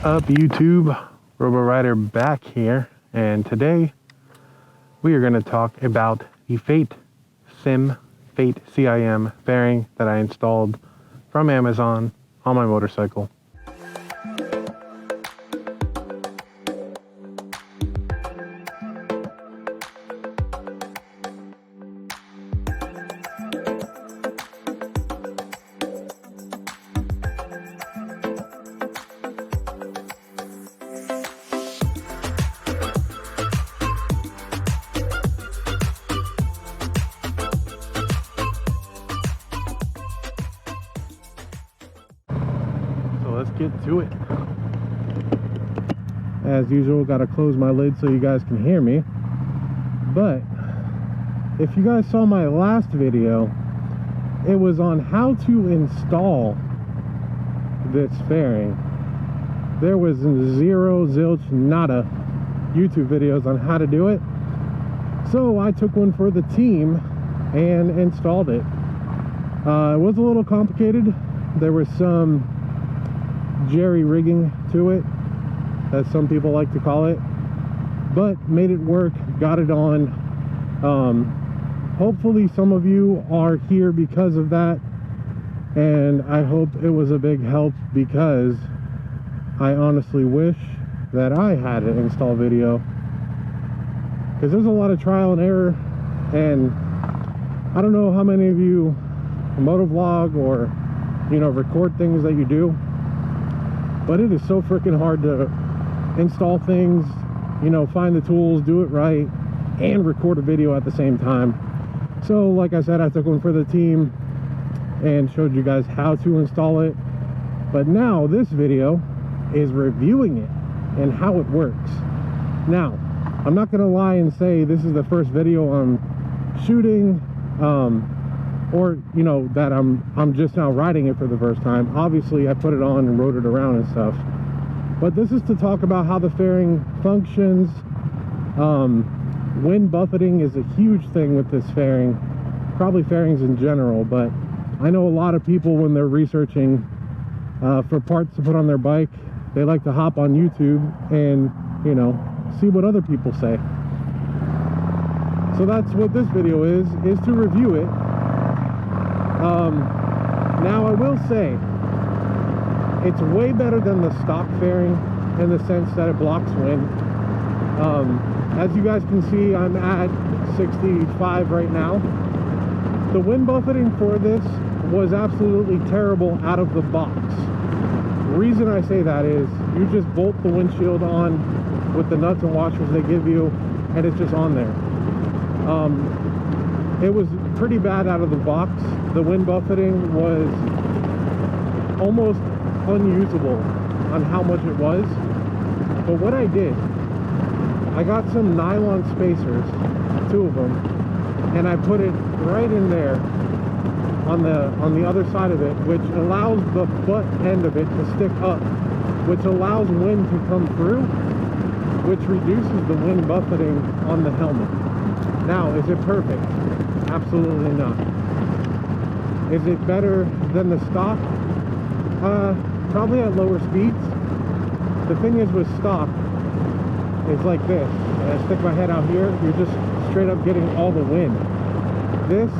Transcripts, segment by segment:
up, YouTube? Robo Rider back here, and today we are going to talk about the FATECIM fairing that I installed from Amazon on my motorcycle. Let's get to it. As usual, gotta close my lid so you guys can hear me. But if you guys saw my last video, it was on how to install this fairing. There was zero, zilch, nada YouTube videos on how to do it. So I took one for the team and installed it. It was a little complicated. There was some jerry rigging to it, as some people like to call it, but made it work, got it on. Hopefully some of you are here because of that, and I hope it was a big help, because I honestly wish that I had an install video, because there's a lot of trial and error, and I don't know how many of you motovlog or record things that you do, but it is so freaking hard to install things, find the tools, do it right, and record a video at the same time. So like I said, I took one for the team and showed you guys how to install it. But now this video is reviewing it and how it works. Now, I'm not gonna lie and say this is the first video I'm shooting, or that I'm just now riding it for the first time. Obviously I put it on and rode it around and stuff, but this is to talk about how the fairing functions. Wind buffeting is a huge thing with this fairing, probably fairings in general, but I know a lot of people, when they're researching for parts to put on their bike, they like to hop on YouTube and see what other people say. So that's what this video is to review it. Now I will say it's way better than the stock fairing in the sense that it blocks wind. As you guys can see, I'm at 65 right now. The wind buffeting for this was absolutely terrible out of the box. The reason I say that is you just bolt the windshield on with the nuts and washers they give you, and it's just on there. It was pretty bad out of the box. The wind buffeting was almost unusable on how much it was. But what I did, I got some nylon spacers, 2 of them, and I put it right in there on the other side of it, which allows the butt end of it to stick up, which allows wind to come through, which reduces the wind buffeting on the helmet. Now, is it perfect? Absolutely not. Is it better than the stock? Probably at lower speeds. The thing is with stock, it's like this. I stick my head out here, you're just straight up getting all the wind. This,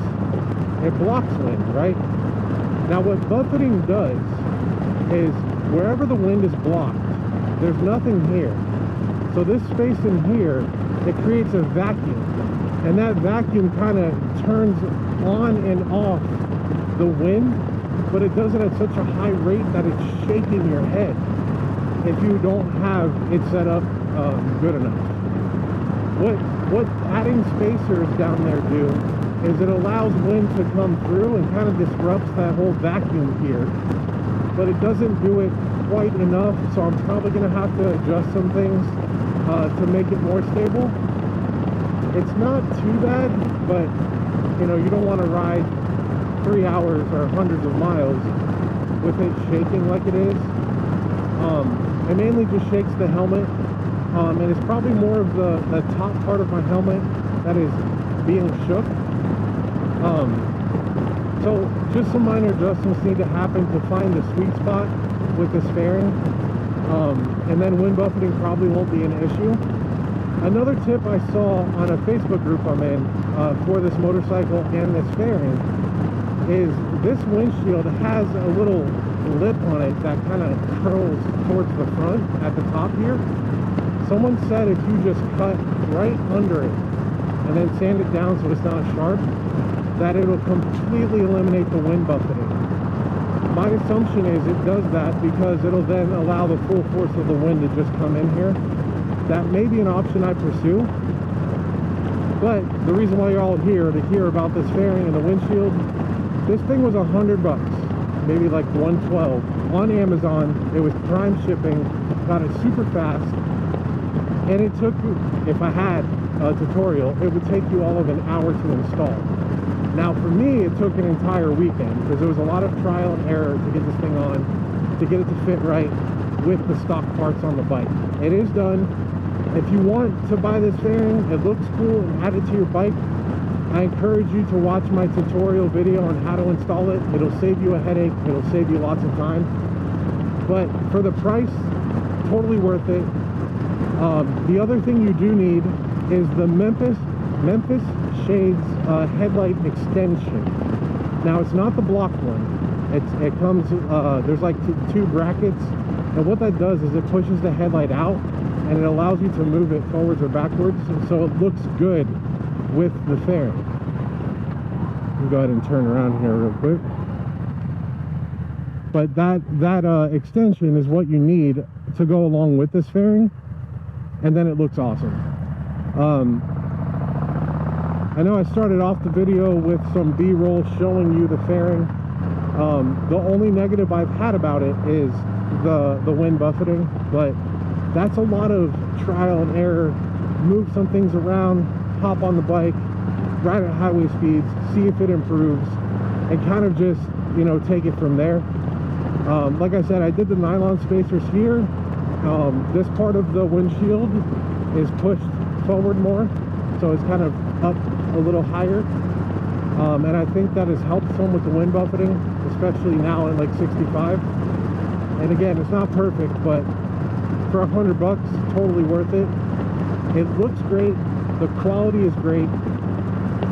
it blocks wind, right? Now what buffeting does is wherever the wind is blocked, there's nothing here. So this space in here, it creates a vacuum. And that vacuum kind of turns on and off the wind, but it does it at such a high rate that it's shaking your head if you don't have it set up good enough. What adding spacers down there do is it allows wind to come through and kind of disrupts that whole vacuum here, but it doesn't do it quite enough, so I'm probably going to have to adjust some things to make it more stable. It's not too bad, but you don't want to ride 3 hours or hundreds of miles with it shaking like it is. It mainly just shakes the helmet, and it's probably more of the top part of my helmet that is being shook. So just some minor adjustments need to happen to find the sweet spot with this fairing. and then wind buffeting probably won't be an issue. Another tip I saw on a Facebook group I'm in for this motorcycle and this fairing is this windshield has a little lip on it that kind of curls towards the front at the top here. Someone said if you just cut right under it and then sand it down so it's not sharp, that it'll completely eliminate the wind buffeting. My assumption is it does that because it'll then allow the full force of the wind to just come in here. That may be an option I pursue, but the reason why you're all here to hear about this fairing and the windshield, this thing was $100, maybe like $112 on Amazon. It was prime shipping, got it super fast, and it took, if I had a tutorial, it would take you all of an hour to install. Now for me, it took an entire weekend because there was a lot of trial and error to get this thing on, to get it to fit right with the stock parts on the bike. It is done. If you want to buy this fairing, it looks cool, and add it to your bike, I encourage you to watch my tutorial video on how to install it. It'll save you a headache. It'll save you lots of time. But for the price, totally worth it. The other thing you do need is the Memphis Shades headlight extension. Now it's not the block one. It comes, there's like two brackets, and what that does is it pushes the headlight out and it allows you to move it forwards or backwards, so it looks good with the fairing. We'll go ahead and turn around here real quick. But that extension is what you need to go along with this fairing, and then it looks awesome. I know I started off the video with some B-roll showing you the fairing. The only negative I've had about it is the wind buffeting, but that's a lot of trial and error. Move some things around, hop on the bike, ride at highway speeds, see if it improves, and kind of just, you know, take it from there. Like I said, I did the nylon spacers here. This part of the windshield is pushed forward more, so it's kind of up a little higher, and I think that has helped some with the wind buffeting, especially now at like 65. And again, it's not perfect, but for $100, totally worth it. It looks great, the quality is great.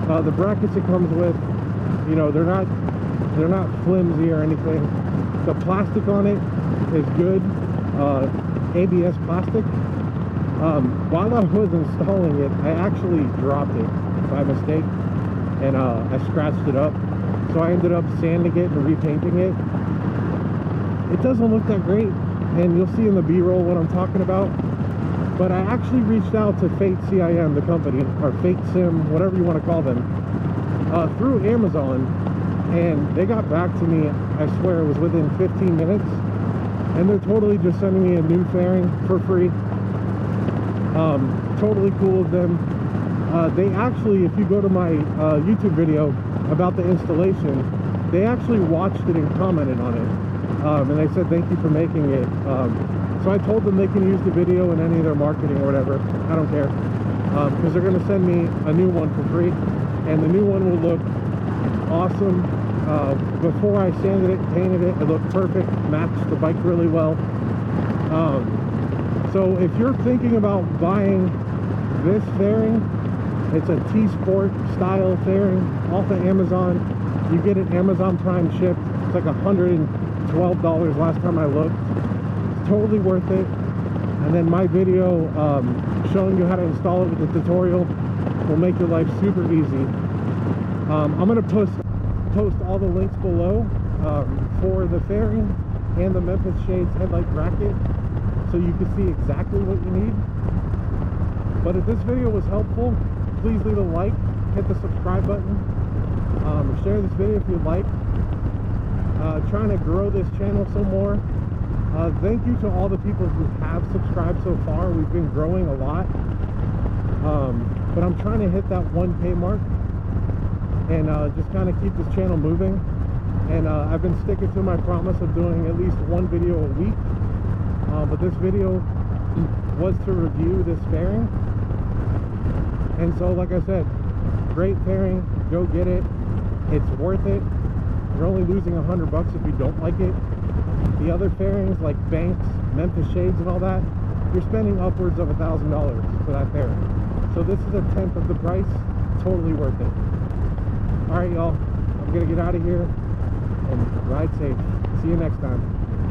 The brackets it comes with, you know, they're not flimsy or anything. The plastic on it is good, ABS plastic. While I was installing it, I actually dropped it by mistake, and I scratched it up, so I ended up sanding it and repainting it. It doesn't look that great, and you'll see in the B-roll what I'm talking about, but I actually reached out to FATECIM, the company, or FATECIM, whatever you want to call them, through Amazon, and they got back to me, I swear it was within 15 minutes, and they're totally just sending me a new fairing for free. Totally cool of them. They actually, if you go to my YouTube video about the installation, they actually watched it and commented on it, and they said thank you for making it. So I told them they can use the video in any of their marketing or whatever. I don't care, because they're going to send me a new one for free, and the new one will look awesome. Before I sanded it, painted it, it looked perfect, matched the bike really well. So if you're thinking about buying this fairing, it's a T-Sport style fairing off of Amazon. You get it Amazon Prime shipped. It's like $112 last time I looked. It's totally worth it. And then my video showing you how to install it with the tutorial will make your life super easy. I'm going to post all the links below for the fairing and the Memphis Shades headlight bracket, so you can see exactly what you need. But if this video was helpful, please leave a like, hit the subscribe button, share this video if you'd like. Trying to grow this channel some more. Thank you to all the people who have subscribed so far. We've been growing a lot, but I'm trying to hit that 1K mark and just kind of keep this channel moving. And I've been sticking to my promise of doing at least one video a week. But this video was to review this fairing, and so like I said, great fairing, go get it, it's worth it. You're only losing $100 if you don't like it. The other fairings like Banks, Memphis Shades and all that, you're spending upwards of $1,000 for that fairing. So this is a tenth of the price, totally worth it. Alright y'all, I'm gonna get out of here and ride safe. See you next time.